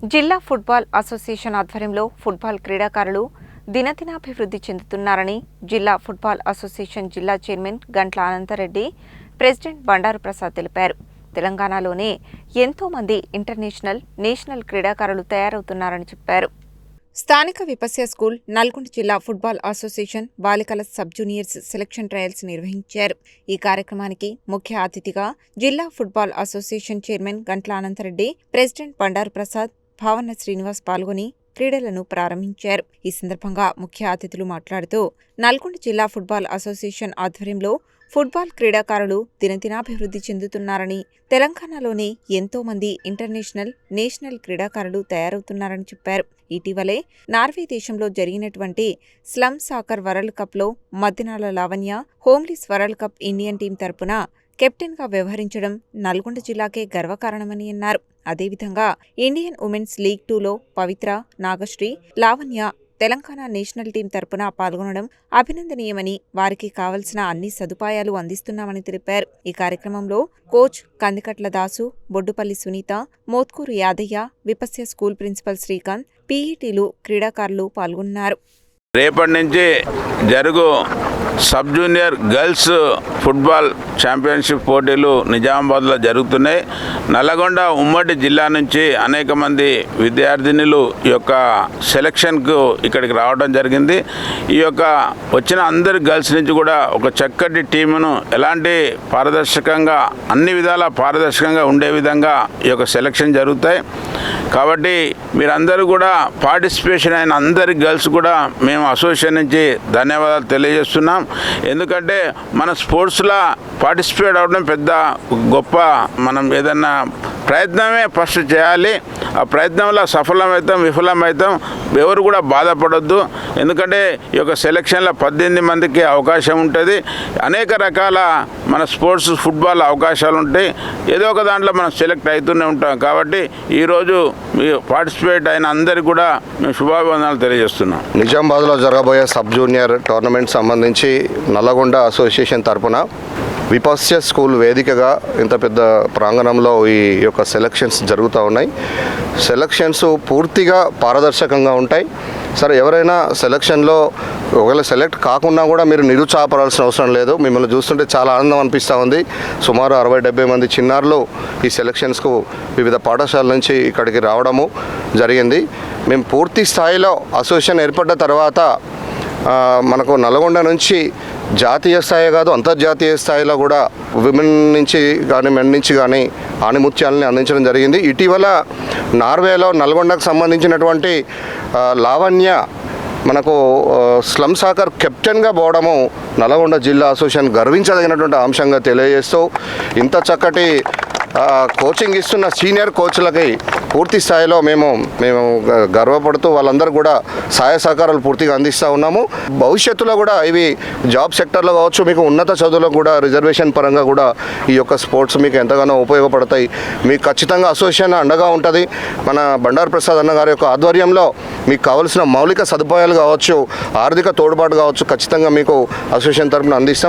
జిల్లా football association ఆధ్వర్యంలో football క్రీడాకారులు దినదినాభివృద్ధి చెందుతున్నారని జిల్లా ఫుట్బాల్ అసోసియేషన్ జిల్లా చైర్మన్ గంట్ల అనంతరెడ్డి, ప్రెసిడెంట్ బండారు ప్రసాద్ తెలిపారు. తెలంగాణలోనే ఎంతో మంది ఇంటర్నేషనల్, నేషనల్ క్రీడాకారులు తయారవుతున్నారని చెప్పారు. స్థానిక విపస్య స్కూల్ నల్గొండ జిల్లా ఫుట్బాల్ అసోసియేషన్ బాలికల సబ్ జూనియర్స్ సెలక్షన్ ట్రయల్స్ నిర్వహించారు. ఈ కార్యక్రమానికి ముఖ్య అతిథిగా జిల్లా ఫుట్బాల్ అసోసియేషన్ చైర్మన్ గంట్ల అనంతరెడ్డి, ప్రెసిడెంట్ బండారు ప్రసాద్, భావన శ్రీనివాస్ పాల్గొని క్రీడలను ప్రారంభించారు. ఈ సందర్భంగా ముఖ్య అతిథులు మాట్లాడుతూ నల్గొండ జిల్లా ఫుట్బాల్ అసోసియేషన్ ఆధ్వర్యంలో ఫుట్బాల్ క్రీడాకారులు దినదినాభివృద్ధి చెందుతున్నారని, తెలంగాణలోనే ఎంతో మంది ఇంటర్నేషనల్, నేషనల్ క్రీడాకారులు తయారవుతున్నారని చెప్పారు. ఇటీవలే నార్వే దేశంలో జరిగినటువంటి స్లమ్ సాకర్ వరల్డ్ కప్లో Maddinala Lavanya homeless world cup Indian team తరపున కెప్టెన్గా వ్యవహరించడం నల్గొండ జిల్లాకే గర్వకారణమని అన్నారు. అదేవిధంగా ఇండియన్ ఉమెన్స్ లీగ్ 2లో పవిత్ర, నాగశ్రీ, లావణ్య తెలంగాణ నేషనల్ టీం తరపున పాల్గొనడం అభినందనీయమని, వారికి కావలసిన అన్ని సదుపాయాలు అందిస్తున్నామని తెలిపారు. ఈ కార్యక్రమంలో coach Kandikatla Dasu, Boddupalli Sunitha, Mothkur Yadaiah, Vipasya school principal Srikanth, పీఈటీలు, క్రీడాకారులు పాల్గొన్నారు. రేపటి నుంచి జరుగు sub junior girls football championship పోటీలు నిజామాబాద్లో జరుగుతున్నాయి. నల్లగొండ ఉమ్మడి జిల్లా నుంచి అనేక మంది విద్యార్థినులు ఈ యొక్క సెలక్షన్కు ఇక్కడికి రావడం జరిగింది. ఈ యొక్క వచ్చిన అందరి గర్ల్స్ నుంచి కూడా ఒక చక్కటి టీమును ఎలాంటి పారదర్శకంగా, అన్ని విధాల పారదర్శకంగా ఉండే విధంగా ఈ యొక్క సెలక్షన్ జరుగుతాయి. కాబట్టి మీరందరూ కూడా పార్టిసిపేషన్ అయిన అందరి గర్ల్స్ కూడా మేము అసోసియేషన్ నుంచి ధన్యవాదాలు తెలియజేస్తున్నాం. ఎందుకంటే మన స్పోర్ట్స్లో పార్టిసిపేట్ అవ్వడం పెద్ద గొప్ప. మనం ఏదన్నా ప్రయత్నమే ఫస్ట్ చేయాలి. ఆ ప్రయత్నంలో సఫలమవుతాం, విఫలమవుతాం, ఎవరు కూడా బాధపడొద్దు. ఎందుకంటే ఈ యొక్క సెలక్షన్లో 18 మందికి అవకాశం ఉంటుంది. అనేక రకాల మన స్పోర్ట్స్ ఫుట్బాల్ అవకాశాలు ఉంటాయి. ఏదో ఒక దాంట్లో మనం సెలెక్ట్ అవుతూనే ఉంటాం. కాబట్టి ఈరోజు మీ పార్టిసిపేట్ అయిన అందరికీ కూడా మేము శుభాభివందనాలు తెలియజేస్తున్నాం. నిజామాబాద్లో జరగబోయే సబ్ జూనియర్ టోర్నమెంట్ సంబంధించి నల్లగొండ అసోసియేషన్ తరఫున విపస్య స్కూల్ వేదికగా ఇంత పెద్ద ప్రాంగణంలో ఈ యొక్క సెలక్షన్స్ జరుగుతూ ఉన్నాయి. సెలక్షన్స్ పూర్తిగా పారదర్శకంగా ఉంటాయి. సరే, ఎవరైనా సెలక్షన్లో ఒకవేళ సెలెక్ట్ కాకుండా కూడా మీరు నిరుత్సాహపడాల్సిన అవసరం లేదు. మిమ్మల్ని చూస్తుంటే చాలా ఆనందం అనిపిస్తూ ఉంది. సుమారు 60-70 మంది చిన్నారులు ఈ సెలక్షన్స్కు వివిధ పాఠశాలల నుంచి ఇక్కడికి రావడము జరిగింది. మేము పూర్తి స్థాయిలో అసోసియేషన్ ఏర్పడ్డ తర్వాత మనకు నల్గొండ నుంచి జాతీయ స్థాయి కాదు, అంతర్జాతీయ స్థాయిలో కూడా విమెన్ నుంచి కానీ, మెన్ నుంచి కానీ ఆణిముత్యాలని అందించడం జరిగింది. ఇటీవల నార్వేలో నల్గొండకు సంబంధించినటువంటి లావణ్య మనకు స్లమ్ సాకర్ కెప్టెన్గా పోవడము నల్గొండ జిల్లా అసోసియేషన్ గర్వించదగినటువంటి అంశంగా తెలియజేస్తూ, ఇంత చక్కటి కోచింగ్ ఇస్తున్న సీనియర్ కోచ్లకి పూర్తి స్థాయిలో మేము గర్వపడుతూ వాళ్ళందరూ కూడా సహాయ సహకారాలు పూర్తిగా అందిస్తూ ఉన్నాము. భవిష్యత్తులో కూడా ఇవి జాబ్ సెక్టర్లో కావచ్చు, మీకు ఉన్నత చదువులో కూడా రిజర్వేషన్ పరంగా కూడా ఈ యొక్క స్పోర్ట్స్ మీకు ఎంతగానో ఉపయోగపడతాయి. మీకు ఖచ్చితంగా అసోసియేషన్ అండగా ఉంటుంది. మన బండారు ప్రసాద్ అన్న గారి యొక్క ఆధ్వర్యంలో మీకు కావాల్సిన మౌలిక సదుపాయాలు కావచ్చు, ఆర్థిక తోడ్పాటు కావచ్చు, ఖచ్చితంగా మీకు అసోసియేషన్ తరఫున అందిస్తాం.